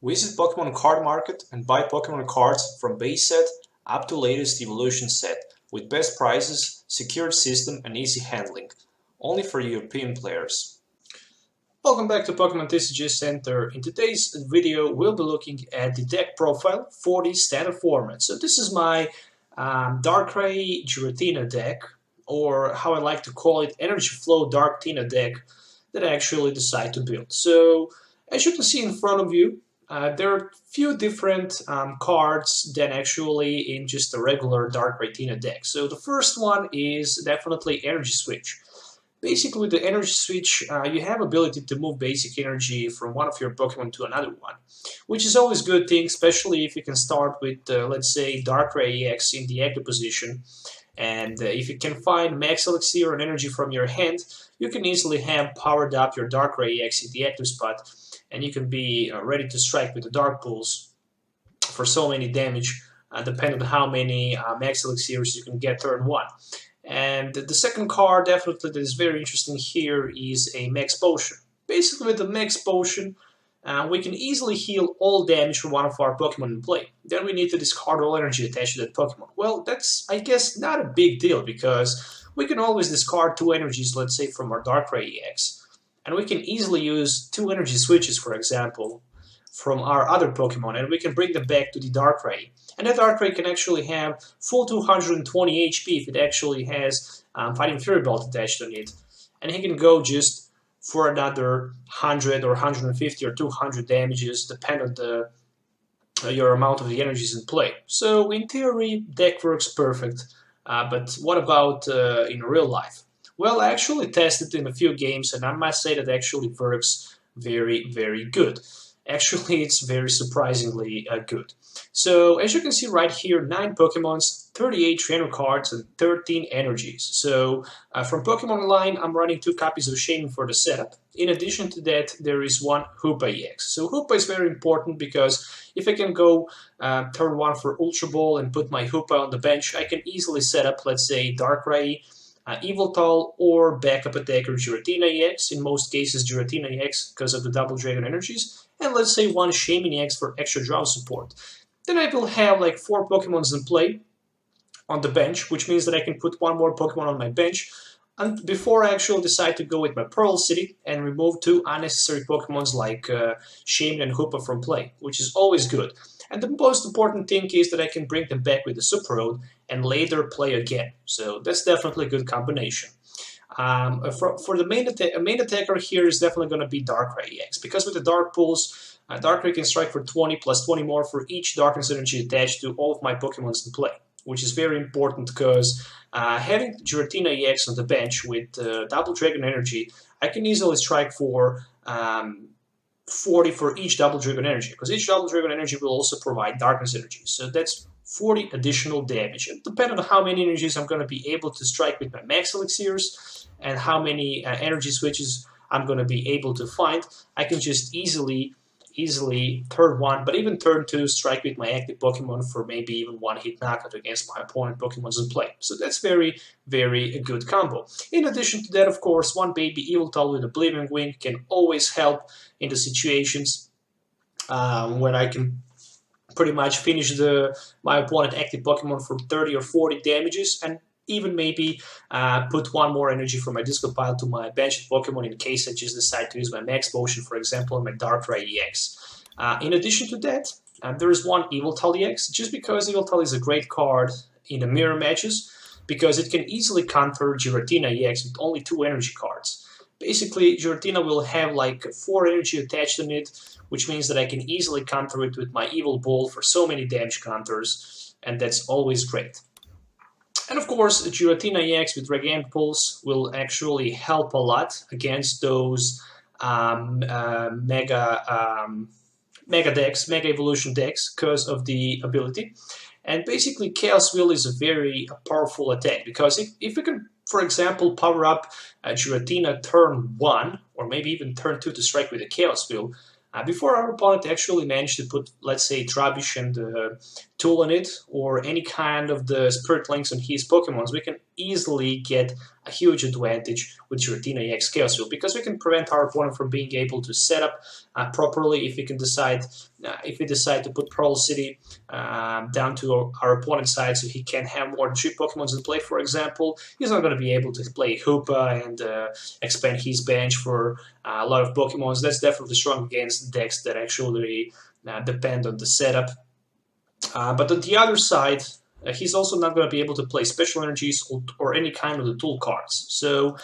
Visit Pokemon Card Market and buy Pokemon cards from base set up to latest evolution set with best prices, secured system and easy handling. Only for European players. Welcome back to Pokemon TCGO Center. In today's video we'll be looking at the deck profile for the standard format. So this is my Darkrai Giratina deck, or how I like to call it, Energy Flow Darktina deck that I actually decided to build. So as you can see in front of you, there are a few different cards than actually in just a regular Darkrai-Tina deck. So the first one is definitely Energy Switch. Basically, with the Energy Switch, you have ability to move basic energy from one of your Pokemon to another one, which is always a good thing, especially if you can start with, let's say, Darkrai-EX in the active position. And if you can find max elixir and energy from your hand, you can easily have powered up your Darkrai-EX in the active spot, and you can be ready to strike with the Dark Pulse for so many damage, depending on how many max elixirs you can get turn 1. And the second card definitely that is very interesting here is a Max Potion. Basically with the Max Potion, we can easily heal all damage from one of our Pokemon in play. Then we need to discard all energy attached to that Pokemon. Well, that's, I guess, not a big deal, because we can always discard 2 energies, let's say, from our Darkrai-EX. And we can easily use 2 energy switches, for example, from our other Pokemon, and we can bring them back to the Darkrai. And that Darkrai can actually have full 220 HP if it actually has Fighting Fury Belt attached on it. And he can go just for another 100 or 150 or 200 damages, depending on your amount of the energies in play. So in theory, deck works perfect. But what about in real life? Well, I actually tested in a few games, and I must say that actually works very, very good. Actually, it's very surprisingly good. So, as you can see right here, 9 Pokemons, 38 trainer cards, and 13 energies. So, from Pokemon line, I'm running 2 copies of Shaymin for the setup. In addition to that, there is 1 Hoopa-EX. So, Hoopa is very important because if I can go turn 1 for Ultra Ball and put my Hoopa on the bench, I can easily set up, let's say, Darkrai, Yveltal, or backup attacker Giratina-EX, in most cases Giratina-EX because of the double dragon energies, and let's say 1 Shaymin-EX for extra draw support. Then I will have like 4 Pokemons in play on the bench, which means that I can put 1 more Pokemon on my bench, and before I actually decide to go with my Parallel City and remove 2 unnecessary Pokemons like Shaymin and Hoopa from play, which is always good. And the most important thing is that I can bring them back with the Super Road and later play again. So that's definitely a good combination. For the main attacker here is definitely going to be Darkrai-EX, because with the Dark Pulse, Darkrai can strike for 20 plus 20 more for each Darkness energy attached to all of my Pokemons in play, which is very important because having Giratina-EX on the bench with double dragon energy, I can easily strike for 40 for each double dragon energy, because each double dragon energy will also provide darkness energy. So that's 40 additional damage. And depending on how many energies I'm going to be able to strike with my max elixirs and how many energy switches I'm going to be able to find, I can just easily turn 1, but even turn 2, strike with my active Pokemon for maybe even 1-hit knockout against my opponent Pokemons in play. So that's very, very a good combo. In addition to that, of course, 1 baby Yveltal with a Oblivion Wing can always help in the situations when I can pretty much finish my opponent active Pokemon for 30 or 40 damages, and even maybe put 1 more energy from my discard pile to my benched Pokemon in case I just decide to use my Max Potion, for example, on my Darkrai-EX. In addition to that, there is 1 Yveltal-EX, just because Yveltal is a great card in the mirror matches, because it can easily counter Giratina-EX with only 2 energy cards. Basically, Giratina will have like 4 energy attached on it, which means that I can easily counter it with my Evil Ball for so many damage counters, and that's always great. And of course, Giratina-EX with Regained Pulse will actually help a lot against those Mega Evolution decks because of the ability. And basically, Chaos Wheel is a very powerful attack, because if we can, for example, power up Giratina turn 1, or maybe even turn 2 to strike with a Chaos Wheel, before our opponent actually managed to put, let's say, Trubbish and Tool on it or any kind of the Spirit Links on his Pokemons, we can easily get a huge advantage with Giratina-EX Chaos Wheel, because we can prevent our opponent from being able to set up properly. If we decide to put Parallel City down to our opponent's side, so he can have more tree Pokemons in play, for example, he's not going to be able to play Hoopa and expand his bench for a lot of Pokemons. That's definitely strong against decks that actually depend on the setup. But on the other side, he's also not going to be able to play special energies or any kind of the tool cards. So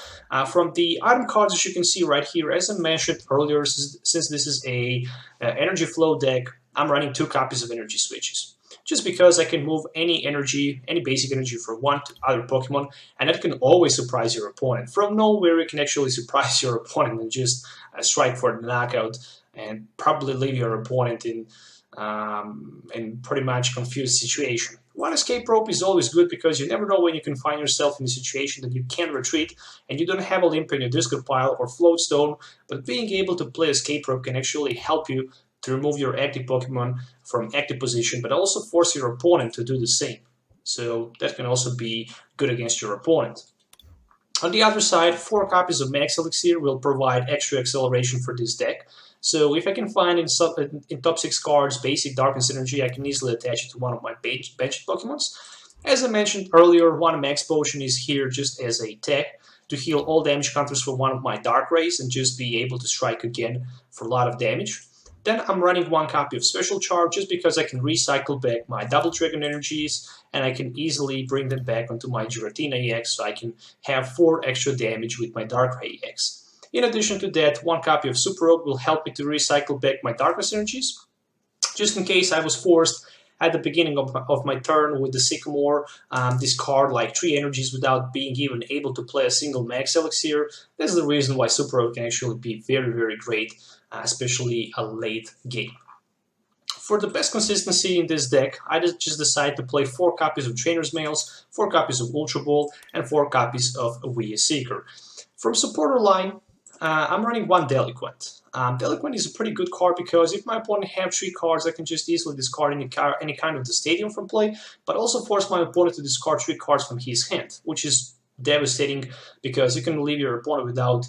from the item cards, as you can see right here, as I mentioned earlier, since this is a energy flow deck, I'm running 2 copies of energy switches. Just because I can move any energy, any basic energy from one to other Pokemon, and that can always surprise your opponent. From nowhere, you can actually surprise your opponent and just strike for the knockout and probably leave your opponent in pretty much confused situation. One escape rope is always good because you never know when you can find yourself in a situation that you can't retreat and you don't have Olympia in your discard pile or float stone, but being able to play escape rope can actually help you to remove your active Pokemon from active position, but also force your opponent to do the same. So that can also be good against your opponent. On the other side, 4 copies of Max Elixir will provide extra acceleration for this deck. So if I can find in top 6 cards basic Darkness Energy, I can easily attach it to one of my benched Pokemons. As I mentioned earlier, one Max Potion is here just as a tech to heal all damage counters from one of my Darkrais and just be able to strike again for a lot of damage. Then I'm running 1 copy of Special Charge just because I can recycle back my Double Dragon energies and I can easily bring them back onto my Giratina-EX, so I can have 4 extra damage with my Darkrai-EX. In addition to that, 1 copy of Super Rogue will help me to recycle back my Darkness energies, just in case I was forced at the beginning of my turn with the Sycamore discard like 3 energies without being even able to play a single Max Elixir. That's the reason why Super Rogue can actually be very, very great, especially a late game. For the best consistency in this deck, I just decided to play 4 copies of Trainer's Mails, 4 copies of Ultra Ball, and 4 copies of Weeya Seeker. From supporter line, I'm running 1 Deliquent. Deliquent is a pretty good card because if my opponent have 3 cards, I can just easily discard any kind of the stadium from play, but also force my opponent to discard 3 cards from his hand, which is devastating because you can leave your opponent without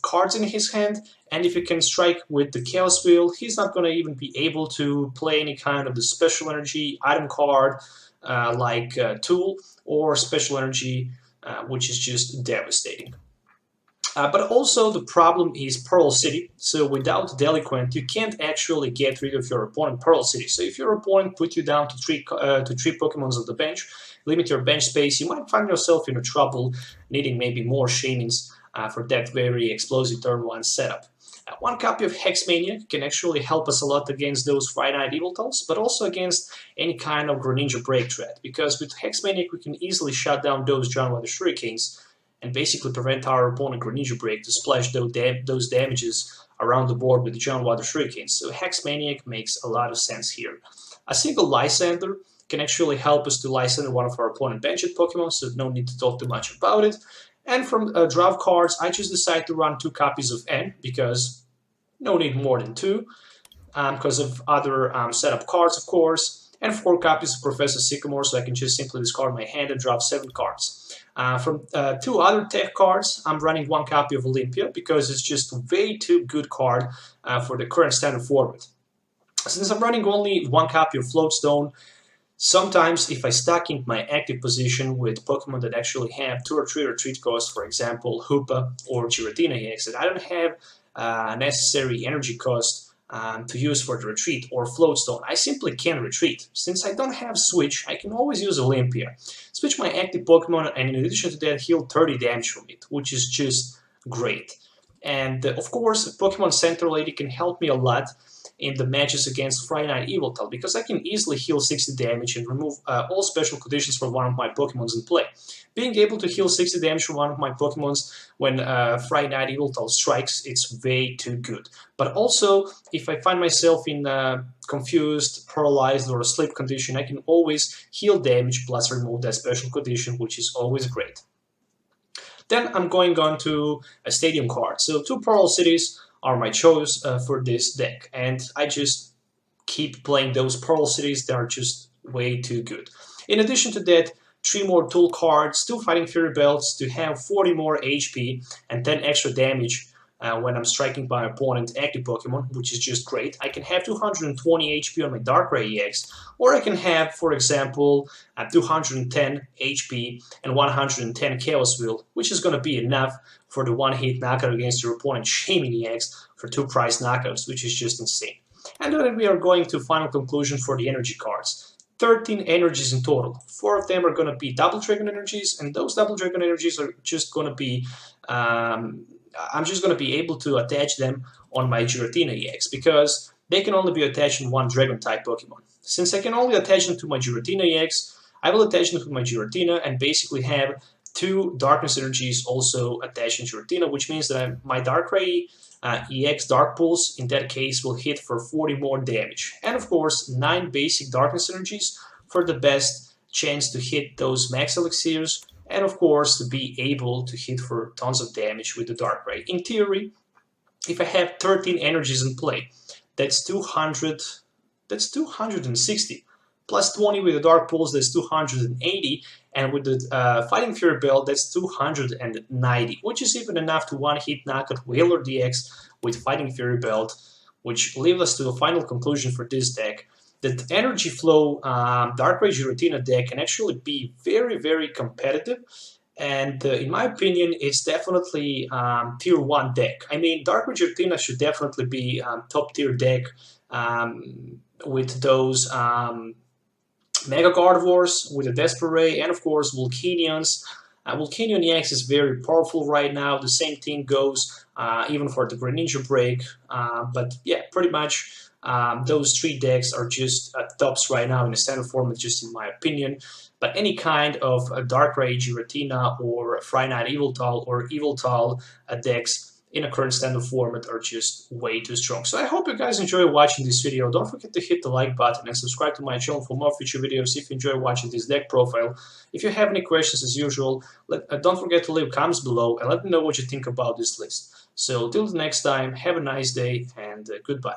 cards in his hand, and if you can strike with the Chaos Wheel, he's not going to even be able to play any kind of the special energy item card like Tool or special energy, which is just devastating. But also the problem is Parallel City, so without Deliquent you can't actually get rid of your opponent Parallel City. So if your opponent put you down to 3 Pokemons on the bench, limit your bench space, you might find yourself in trouble needing maybe more Shaymins for that very explosive turn 1 setup. 1 copy of Hex Maniac can actually help us a lot against those Friday Night Yveltals, but also against any kind of Greninja break threat, because with Hex Maniac we can easily shut down those John Water Shurikens and basically prevent our opponent Greninja break to splash those damages around the board with the John Water Shurikens. So Hex Maniac makes a lot of sense here. A single Lysander can actually help us to Lysander one of our opponent benched Pokemon, so no need to talk too much about it. And from draw cards, I just decided to run 2 copies of N, because no need more than 2, because of other setup cards, of course, and 4 copies of Professor Sycamore, so I can just simply discard my hand and drop 7 cards. From 2 other tech cards, I'm running 1 copy of Olympia, because it's just a way too good card for the current standard format. Since I'm running only 1 copy of Floatstone, sometimes if I stack in my active position with Pokemon that actually have 2 or 3 retreat costs, for example Hoopa or Giratina-EX, that I don't have necessary energy cost to use for the retreat or Floatstone, I simply can't retreat. Since I don't have Switch, I can always use Olympia. Switch my active Pokemon and in addition to that heal 30 damage from it, which is just great. And of course, Pokemon Center Lady can help me a lot in the matches against Friday Night Yveltal, because I can easily heal 60 damage and remove all special conditions from one of my Pokemons in play. Being able to heal 60 damage from one of my Pokemons when Friday Night Yveltal strikes, it's way too good. But also, if I find myself in confused, paralyzed, or asleep condition, I can always heal damage plus remove that special condition, which is always great. Then I'm going on to a stadium card. So 2 Parallel Cities are my choice for this deck, and I just keep playing those Parallel Cities that are just way too good. In addition to that, 3 more tool cards, 2 Fighting Fury Belts to have 40 more HP and 10 extra damage when I'm striking my opponent active Pokemon, which is just great. I can have 220 HP on my Darkrai-EX, or I can have, for example, 210 HP and 110 Chaos Wheel, which is going to be enough for the one-hit knockout against your opponent Shaymin-EX for 2 prize knockouts, which is just insane. And then we are going to final conclusion for the energy cards. 13 energies in total. 4 of them are going to be Double Dragon energies, and those Double Dragon energies are just going to be I'm just going to be able to attach them on my Giratina-EX because they can only be attached in one Dragon-type Pokemon. Since I can only attach them to my Giratina-EX, I will attach them to my Giratina and basically have 2 Darkness energies also attached in Giratina, which means that my Darkrai-EX Dark Pulse in that case will hit for 40 more damage. And of course, 9 basic Darkness energies for the best chance to hit those Max Elixirs, and of course to be able to hit for tons of damage with the Darkrai. In theory, if I have 13 energies in play, that's 260. Plus 20 with the Dark Pulse, that's 280, and with the Fighting Fury Belt, that's 290, which is even enough to one-hit knockout Yveltal-EX with Fighting Fury Belt, which leaves us to the final conclusion for this deck. That energy flow Darkrai Giratina deck can actually be very, very competitive, and in my opinion, it's definitely tier 1 deck. I mean, Darkrai Giratina should definitely be top tier deck with those Mega Gardevoirs, with the Desperay, and of course Volcanions. Volcanion-EX is very powerful right now. The same thing goes even for the Greninja break, but yeah, pretty much. Those 3 decks are just tops right now in the standard format, just in my opinion. But any kind of Darkrai Giratina or Frynite Yveltal or Yveltal decks in a current standard format are just way too strong. So I hope you guys enjoy watching this video. Don't forget to hit the like button and subscribe to my channel for more future videos if you enjoy watching this deck profile. If you have any questions, as usual, don't forget to leave comments below and let me know what you think about this list. So till the next time, have a nice day and goodbye.